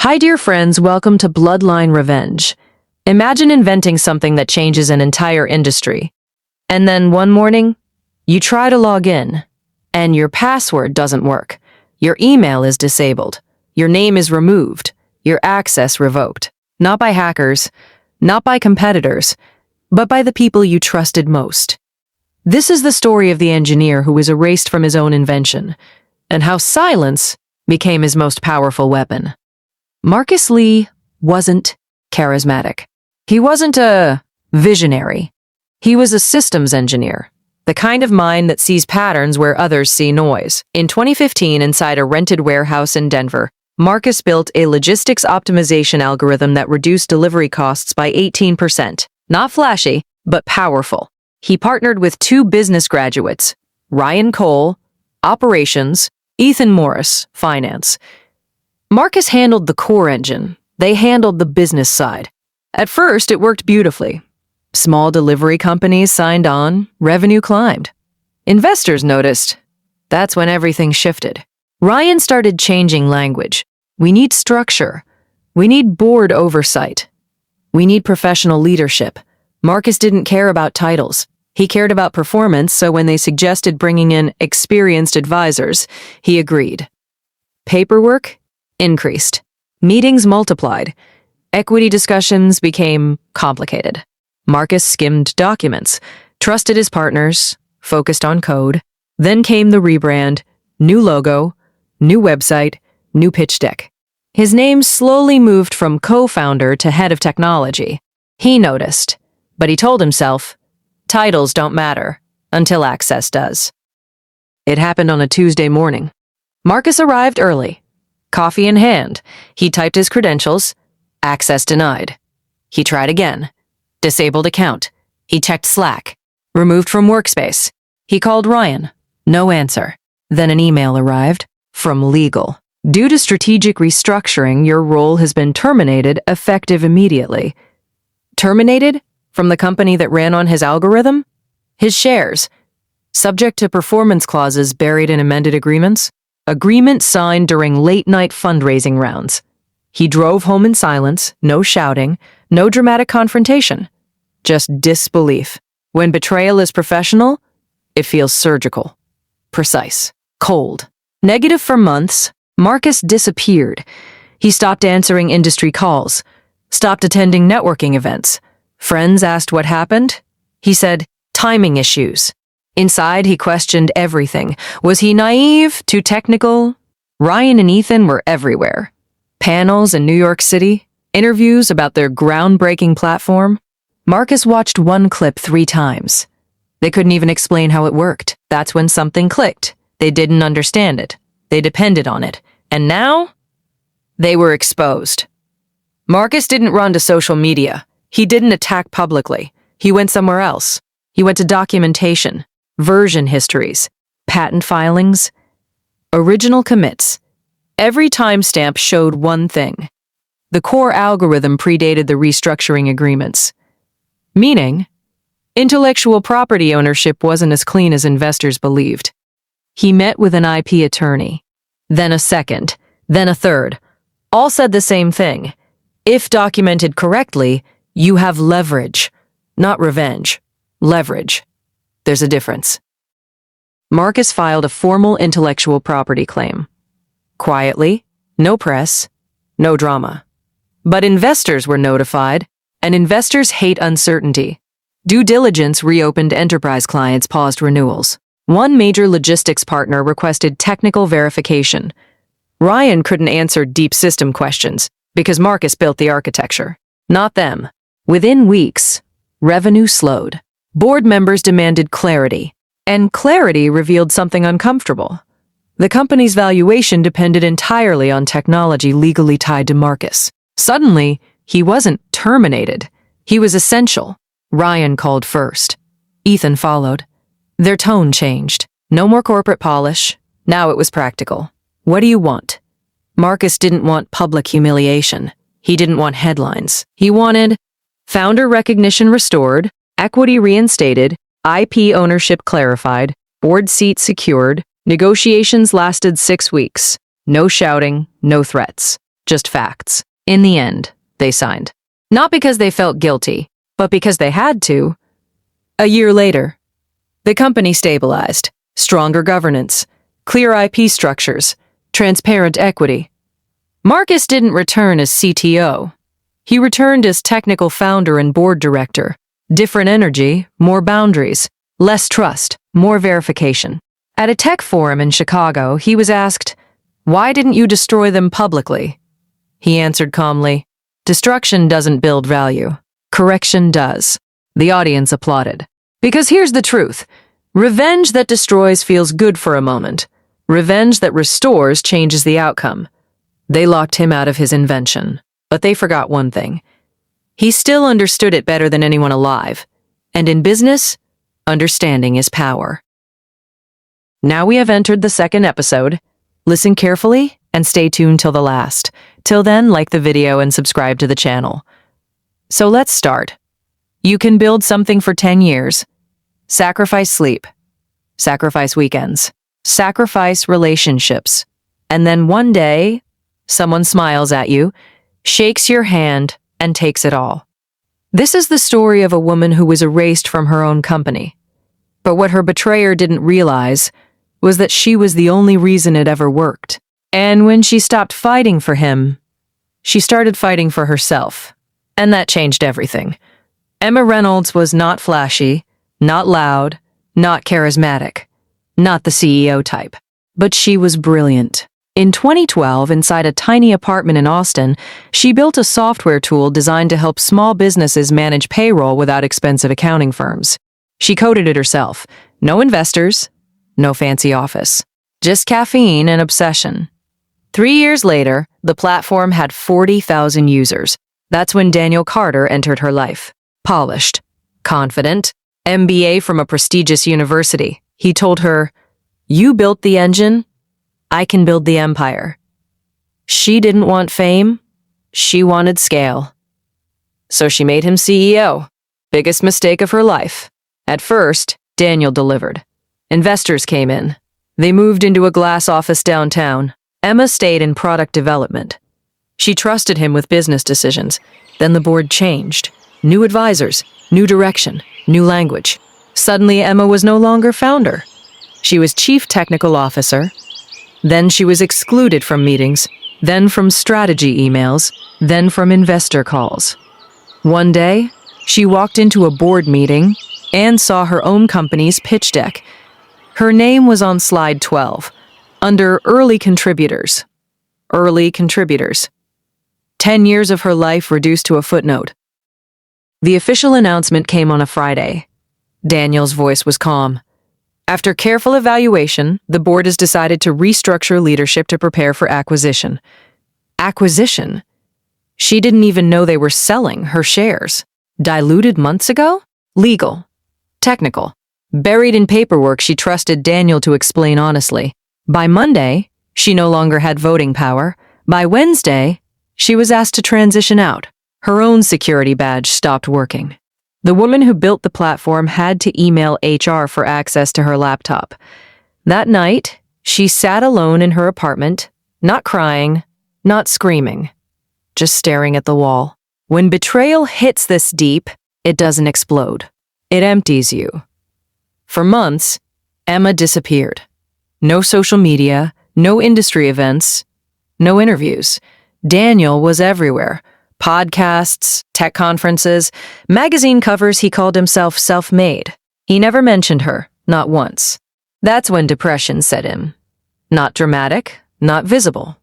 Hi, dear friends, welcome to Bloodline Revenge. Imagine inventing something that changes an entire industry. And then one morning, you try to log in, and your password doesn't work. Your email is disabled. Your name is removed. Your access revoked. Not by hackers, not by competitors, but by the people you trusted most. This is the story of the engineer who was erased from his own invention, and how silence became his most powerful weapon. Marcus Lee wasn't charismatic. He wasn't a visionary. He was a systems engineer, the kind of mind that sees patterns where others see noise. In 2015, inside a rented warehouse in Denver, Marcus built a logistics optimization algorithm that reduced delivery costs by 18%. Not flashy, but powerful. He partnered with two business graduates, Ryan Cole, operations, Ethan Morris, finance. Marcus handled the core engine. They handled the business side. At first, it worked beautifully. Small delivery companies signed on, revenue climbed. Investors noticed. That's when everything shifted. Ryan started changing language. We need structure. We need board oversight. We need professional leadership. Marcus didn't care about titles. He cared about performance, so when they suggested bringing in experienced advisors, he agreed. Paperwork increased. Meetings multiplied. Equity discussions became complicated. Marcus skimmed documents, trusted his partners, focused on code. Then came the rebrand, new logo, new website, new pitch deck. His name slowly moved from co-founder to head of technology. He noticed, but he told himself, titles don't matter until access does. It happened on a Tuesday morning. Marcus arrived early. Coffee in hand, he typed his credentials. Access denied. He tried again. Disabled account. He checked Slack. Removed from workspace. He called Ryan. No answer. Then an email arrived from legal. Due to strategic restructuring, your role has been terminated effective immediately. Terminated from the company that ran on his algorithm? His shares. Subject to performance clauses buried in amended agreements. Agreement signed during late-night fundraising rounds. He drove home in silence, no shouting, no dramatic confrontation. Just disbelief. When betrayal is professional, it feels surgical. Precise. Cold. Negative for months, Marcus disappeared. He stopped answering industry calls, stopped attending networking events. Friends asked what happened. He said, timing issues. Inside, he questioned everything. Was he naive? Too technical? Ryan and Ethan were everywhere. Panels in New York City, interviews about their groundbreaking platform. Marcus watched one clip 3 times. They couldn't even explain how it worked. That's when something clicked. They didn't understand it. They depended on it. And now, they were exposed. Marcus didn't run to social media. He didn't attack publicly. He went somewhere else. He went to documentation, version histories, patent filings, original commits. Every timestamp showed one thing. The core algorithm predated the restructuring agreements. Meaning, intellectual property ownership wasn't as clean as investors believed. He met with an IP attorney, then a second, then a third. All said the same thing. If documented correctly, you have leverage, not revenge. Leverage. There's a difference. Marcus filed a formal intellectual property claim. Quietly, no press, no drama. But investors were notified, and investors hate uncertainty. Due diligence reopened enterprise clients paused renewals. One major logistics partner requested technical verification. Ryan couldn't answer deep system questions because Marcus built the architecture, not them. Within weeks, revenue slowed. Board members demanded clarity, and clarity revealed something uncomfortable. The company's valuation depended entirely on technology legally tied to Marcus. Suddenly, he wasn't terminated. He was essential. Ryan called first. Ethan followed. Their tone changed. No more corporate polish. Now it was practical. What do you want? Marcus didn't want public humiliation. He didn't want headlines. He wanted founder recognition restored, equity reinstated, IP ownership clarified, board seat secured. Negotiations lasted 6 weeks. No shouting, no threats. just facts. In the end, they signed. Not because they felt guilty, but because they had to. A year later, the company stabilized. Stronger governance, clear IP structures, transparent equity. Marcus didn't return as CTO. He returned as technical founder and board director. Different energy, more boundaries, less trust, more verification. At a tech forum in Chicago, he was asked, "Why didn't you destroy them publicly?" He answered calmly, "Destruction doesn't build value. Correction does." The audience applauded. Because here's the truth. Revenge that destroys feels good for a moment. Revenge that restores changes the outcome. They locked him out of his invention, but they forgot one thing. He still understood it better than anyone alive. And in business, understanding is power. Now we have entered the second episode. Listen carefully and stay tuned till the last. Till then, like the video and subscribe to the channel. So let's start. You can build something for 10 years. Sacrifice sleep. Sacrifice weekends. Sacrifice relationships. And then one day, someone smiles at you, shakes your hand, and takes it all. This is the story of a woman who was erased from her own company. But what her betrayer didn't realize was that she was the only reason it ever worked. And when she stopped fighting for him, she started fighting for herself. And that changed everything. Emma Reynolds was not flashy, not loud, not charismatic, not the CEO type. But she was brilliant. In 2012, inside a tiny apartment in Austin, she built a software tool designed to help small businesses manage payroll without expensive accounting firms. She coded it herself. No investors, no fancy office. Just caffeine and obsession. 3 years later, the platform had 40,000 users. That's when Daniel Carter entered her life. Polished, confident, MBA from a prestigious university. He told her, "You built the engine, I can build the empire." She didn't want fame, she wanted scale. So she made him CEO. Biggest mistake of her life. At first, Daniel delivered. Investors came in. They moved into a glass office downtown. Emma stayed in product development. She trusted him with business decisions. Then the board changed. New advisors, new direction, new language. Suddenly, Emma was no longer founder. She was chief technical officer. Then she was excluded from meetings, then from strategy emails, then from investor calls. One day, she walked into a board meeting and saw her own company's pitch deck. Her name was on slide 12, under early contributors. Early contributors. 10 years of her life reduced to a footnote. The official announcement came on a Friday. Daniel's voice was calm. After careful evaluation, the board has decided to restructure leadership to prepare for acquisition. Acquisition? She didn't even know they were selling her shares. Diluted months ago? Legal. Technical. Buried in paperwork she trusted Daniel to explain honestly. By Monday, she no longer had voting power. By Wednesday, she was asked to transition out. Her own security badge stopped working. The woman who built the platform had to email HR for access to her laptop. That night, she sat alone in her apartment, not crying, not screaming, just staring at the wall. When betrayal hits this deep, it doesn't explode. It empties you. For months, Emma disappeared. No social media, no industry events, no interviews. Daniel was everywhere. Podcasts, tech conferences, magazine covers. He called himself self-made. He never mentioned her, not once. That's when depression set in. Not dramatic, not visible.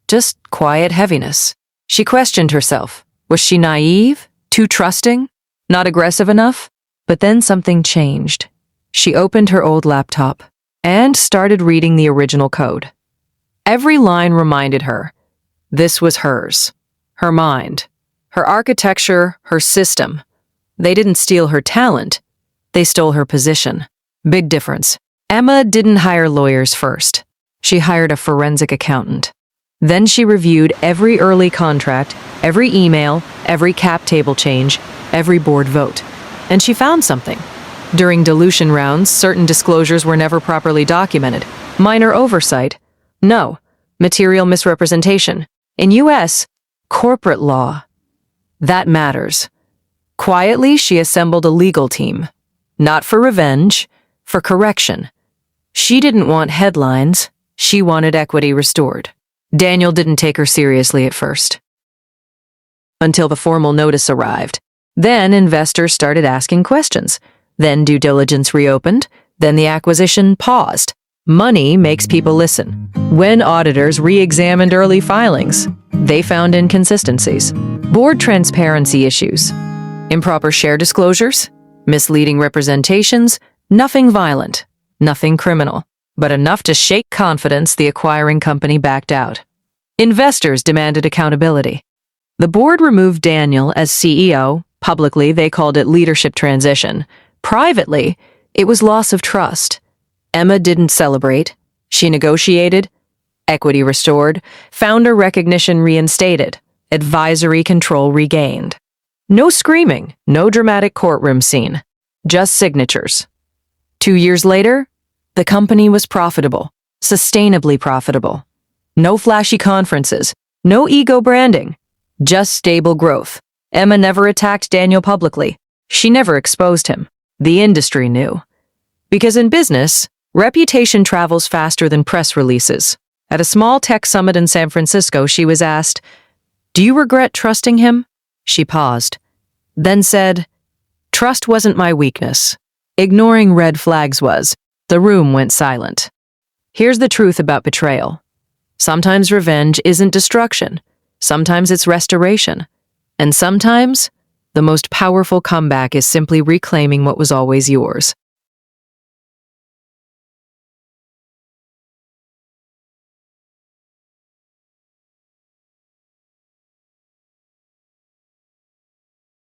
Just quiet heaviness. She questioned herself. Was she naive? Too trusting? Not aggressive enough? But then something changed. She opened her old laptop and started reading the original code. Every line reminded her this was hers. Her mind, her architecture, her system. They didn't steal her talent. They stole her position. Big difference. Emma didn't hire lawyers first. She hired a forensic accountant. Then she reviewed every early contract, every email, every cap table change, every board vote. And she found something. During dilution rounds, certain disclosures were never properly documented. Minor oversight? No. Material misrepresentation? In US, corporate law. That matters. Quietly, she assembled a legal team. Not for revenge, for correction. She didn't want headlines. She wanted equity restored. Daniel didn't take her seriously at first, until the formal notice arrived. Then investors started asking questions. Then due diligence reopened. Then the acquisition paused. Money makes people listen. When auditors re-examined early filings, they found inconsistencies, board transparency issues, improper share disclosures, misleading representations, nothing violent, nothing criminal, but enough to shake confidence. The acquiring company backed out. Investors demanded accountability. The board removed Daniel as CEO. Publicly, they called it leadership transition. Privately, it was loss of trust. Emma didn't celebrate. She negotiated, equity restored, founder recognition reinstated, advisory control regained. No screaming, no dramatic courtroom scene, just signatures. 2 years later, the company was profitable, sustainably profitable. No flashy conferences, no ego branding, just stable growth. Emma never attacked Daniel publicly. She never exposed him. The industry knew. Because in business, reputation travels faster than press releases. At a small tech summit in San Francisco, she was asked, "Do you regret trusting him?" She paused, then said, "Trust wasn't my weakness. Ignoring red flags was." The room went silent. Here's the truth about betrayal. Sometimes revenge isn't destruction. Sometimes it's restoration. And sometimes, the most powerful comeback is simply reclaiming what was always yours.